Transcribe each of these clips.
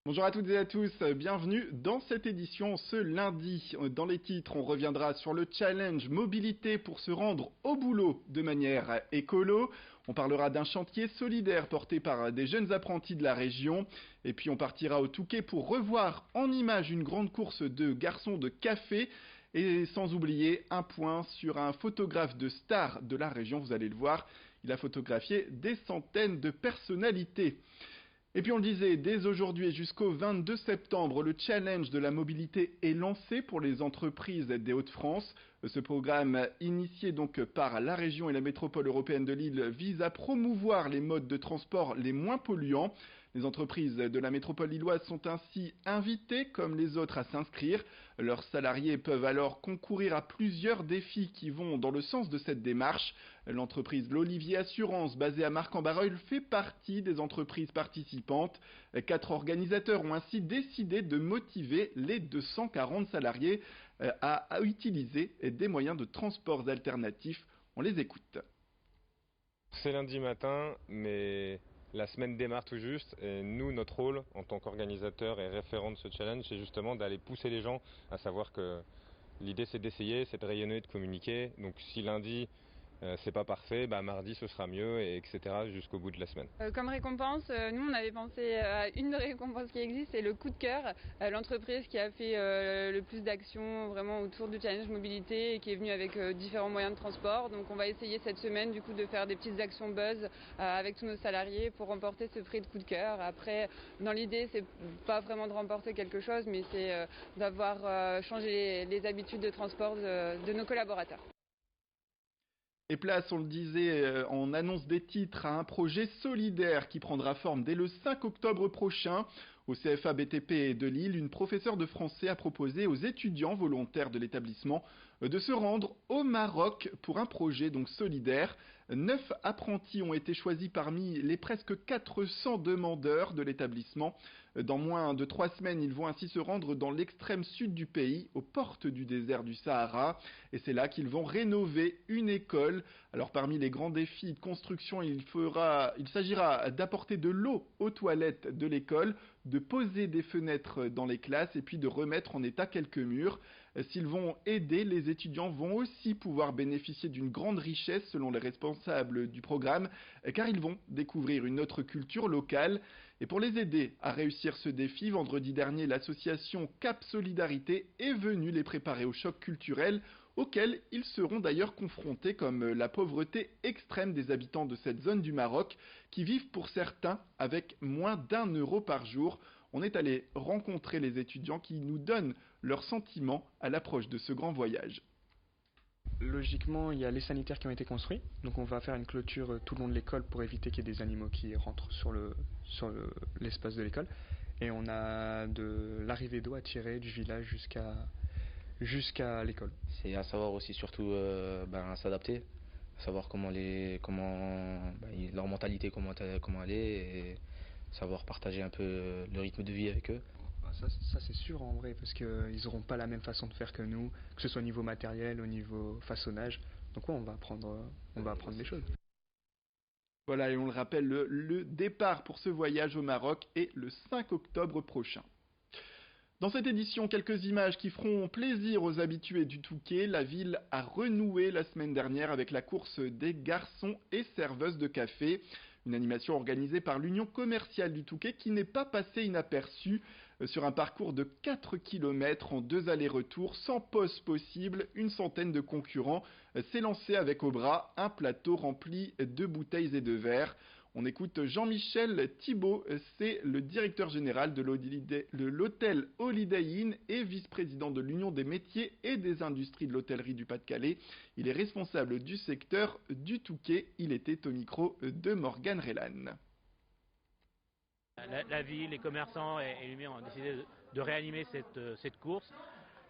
Bonjour à toutes et à tous, bienvenue dans cette édition ce lundi. Dans les titres, on reviendra sur le challenge mobilité pour se rendre au boulot de manière écolo. On parlera d'un chantier solidaire porté par des jeunes apprentis de la région. Et puis on partira au Touquet pour revoir en images une grande course de garçons de café. Et sans oublier un point sur un photographe de star de la région, vous allez le voir, il a photographié des centaines de personnalités. Et puis on le disait, dès aujourd'hui et jusqu'au 22 septembre, le challenge de la mobilité est lancé pour les entreprises des Hauts-de-France. Ce programme, initié donc par la région et la métropole européenne de Lille, vise à promouvoir les modes de transport les moins polluants. Les entreprises de la métropole lilloise sont ainsi invitées, comme les autres, à s'inscrire. Leurs salariés peuvent alors concourir à plusieurs défis qui vont dans le sens de cette démarche. L'entreprise L'Olivier Assurance, basée à Marc-en-Barœul, fait partie des entreprises participantes. 4 organisateurs ont ainsi décidé de motiver les 240 salariés à utiliser des moyens de transport alternatifs. On les écoute. C'est lundi matin, mais la semaine démarre tout juste et nous, notre rôle en tant qu'organisateur et référent de ce challenge, c'est justement d'aller pousser les gens, à savoir que l'idée c'est d'essayer, c'est de rayonner, de communiquer. Donc si lundi c'est pas parfait, mardi ce sera mieux, et etc. jusqu'au bout de la semaine. Comme récompense, nous on avait pensé à une récompense qui existe, c'est le coup de cœur, l'entreprise qui a fait le plus d'actions vraiment autour du challenge mobilité et qui est venue avec différents moyens de transport. Donc on va essayer cette semaine du coup de faire des petites actions buzz avec tous nos salariés pour remporter ce prix de coup de cœur. Après, dans l'idée, c'est pas vraiment de remporter quelque chose, mais c'est d'avoir changé les habitudes de transport de nos collaborateurs. Et place, on le disait, en annonce des titres, à un projet solidaire qui prendra forme dès le 5 octobre prochain. Au CFA BTP de Lille, une professeure de français a proposé aux étudiants volontaires de l'établissement de se rendre au Maroc pour un projet donc solidaire. 9 apprentis ont été choisis parmi les presque 400 demandeurs de l'établissement. Dans moins de 3 semaines, ils vont ainsi se rendre dans l'extrême sud du pays, aux portes du désert du Sahara. Et c'est là qu'ils vont rénover une école. Alors parmi les grands défis de construction, il s'agira d'apporter de l'eau aux toilettes de l'école, de poser des fenêtres dans les classes et puis de remettre en état quelques murs. S'ils vont aider, les étudiants vont aussi pouvoir bénéficier d'une grande richesse selon les responsables du programme, car ils vont découvrir une autre culture locale. Et pour les aider à réussir ce défi, vendredi dernier, l'association Cap Solidarité est venue les préparer au choc culturel auxquels ils seront d'ailleurs confrontés, comme la pauvreté extrême des habitants de cette zone du Maroc, qui vivent pour certains avec moins d'1 € par jour. On est allé rencontrer les étudiants qui nous donnent leurs sentiments à l'approche de ce grand voyage. Logiquement, il y a les sanitaires qui ont été construits, donc on va faire une clôture tout le long de l'école pour éviter qu'il y ait des animaux qui rentrent sur l'espace de l'école. Et on a de l'arrivée d'eau à tirer du village jusqu'à l'école. C'est à savoir aussi surtout s'adapter, à savoir leur mentalité, comment elle est, et savoir partager un peu le rythme de vie avec eux. Ça c'est sûr en vrai, parce qu'ils n'auront pas la même façon de faire que nous, que ce soit au niveau matériel, au niveau façonnage. Donc ouais, on va apprendre des choses. Voilà, et on le rappelle, le départ pour ce voyage au Maroc est le 5 octobre prochain. Dans cette édition, quelques images qui feront plaisir aux habitués du Touquet. La ville a renoué la semaine dernière avec la course des garçons et serveuses de café. Une animation organisée par l'Union commerciale du Touquet qui n'est pas passée inaperçue. Sur un parcours de 4 km en 2 allers-retours, sans pause possible, une centaine de concurrents s'est lancé avec au bras un plateau rempli de bouteilles et de verres. On écoute Jean-Michel Thibault, c'est le directeur général de l'hôtel Holiday Inn et vice-président de l'Union des métiers et des industries de l'hôtellerie du Pas-de-Calais. Il est responsable du secteur du Touquet. Il était au micro de Morgane Rélan. La ville, les commerçants et les maires ont décidé de réanimer cette course.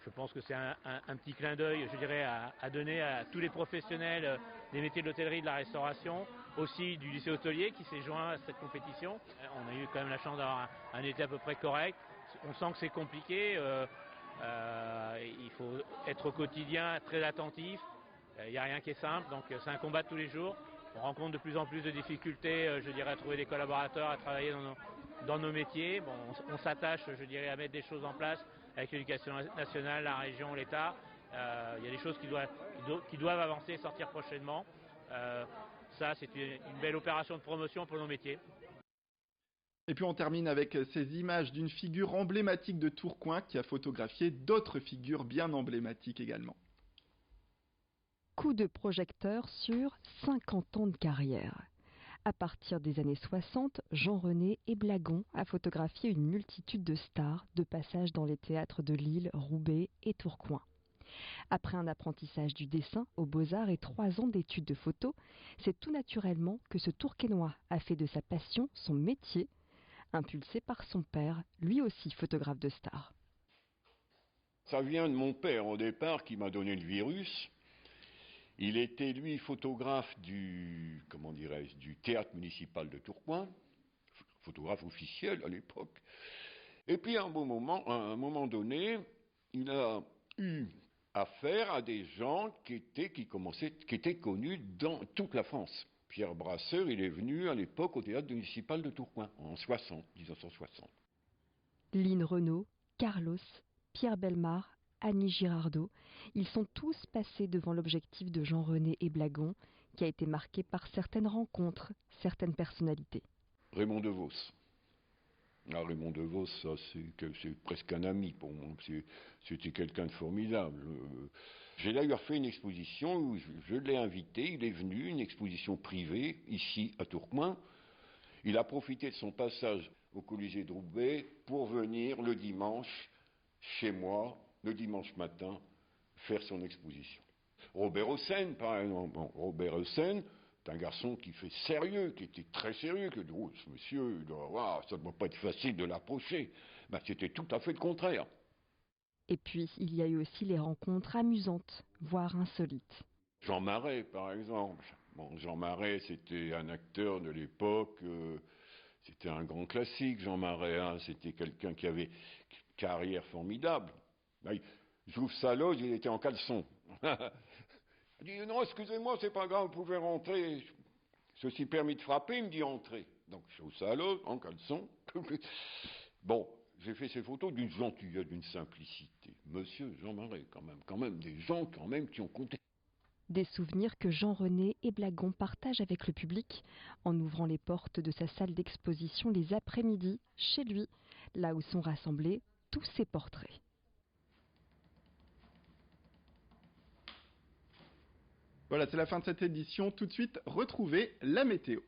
Je pense que c'est un petit clin d'œil, je dirais, à donner à tous les professionnels des métiers de l'hôtellerie et de la restauration, aussi du lycée hôtelier qui s'est joint à cette compétition. On a eu quand même la chance d'avoir un été à peu près correct. On sent que c'est compliqué. Il faut être au quotidien très attentif. Il n'y a rien qui est simple, donc c'est un combat de tous les jours. On rencontre de plus en plus de difficultés, je dirais, à trouver des collaborateurs, à travailler dans nos métiers. Bon, on s'attache, je dirais, à mettre des choses en place avec l'éducation nationale, la région, l'État. Il y a des choses qui doivent avancer et sortir prochainement. Ça, c'est une belle opération de promotion pour nos métiers. Et puis on termine avec ces images d'une figure emblématique de Tourcoing qui a photographié d'autres figures bien emblématiques également. Coup de projecteur sur 50 ans de carrière. À partir des années 60, Jean-René Éblagon a photographié une multitude de stars de passage dans les théâtres de Lille, Roubaix et Tourcoing. Après un apprentissage du dessin aux Beaux-Arts et 3 ans d'études de photo, c'est tout naturellement que ce Tourquenois a fait de sa passion son métier, impulsé par son père, lui aussi photographe de stars. Ça vient de mon père au départ qui m'a donné le virus. Il était lui photographe du théâtre municipal de Tourcoing, photographe officiel à l'époque. Et puis à un moment donné, il a eu affaire à des gens qui étaient connus dans toute la France. Pierre Brasseur, il est venu à l'époque au théâtre municipal de Tourcoing, en 1960. Line Renaud, Carlos, Pierre Bellemare, Annie Girardot, ils sont tous passés devant l'objectif de Jean-René Éblagon, qui a été marqué par certaines rencontres, certaines personnalités. Raymond Devos. Raymond Devos, ça, c'est presque un ami pour moi. C'était quelqu'un de formidable. J'ai d'ailleurs fait une exposition où je l'ai invité, il est venu, une exposition privée, ici à Tourcoing. Il a profité de son passage au Colisée de Roubaix pour venir le dimanche, chez moi, le dimanche matin, faire son exposition. Robert Hossein, par exemple. Bon, Robert Hossein, c'est un garçon qui fait sérieux, qui était très sérieux, que ce monsieur, ça ne doit pas être facile de l'approcher. Ben, c'était tout à fait le contraire. Et puis, il y a eu aussi les rencontres amusantes, voire insolites. Jean Marais, par exemple. Bon, Jean Marais, c'était un acteur de l'époque, c'était un grand classique, Jean Marais. Hein, c'était quelqu'un qui avait une carrière formidable. Ben, j'ouvre sa loge, il était en caleçon. Il dit, non, excusez-moi, c'est pas grave, vous pouvez rentrer. Ceci permis de frapper, il me dit entrez. Donc, j'ouvre sa loge, en caleçon. Bon, j'ai fait ces photos d'une gentillesse, d'une simplicité. Monsieur Jean Marais, quand même, des gens qui ont compté. Des souvenirs que Jean-René Éblagon partage avec le public en ouvrant les portes de sa salle d'exposition les après-midi, chez lui, là où sont rassemblés tous ses portraits. Voilà, c'est la fin de cette édition. Tout de suite, retrouvez la météo.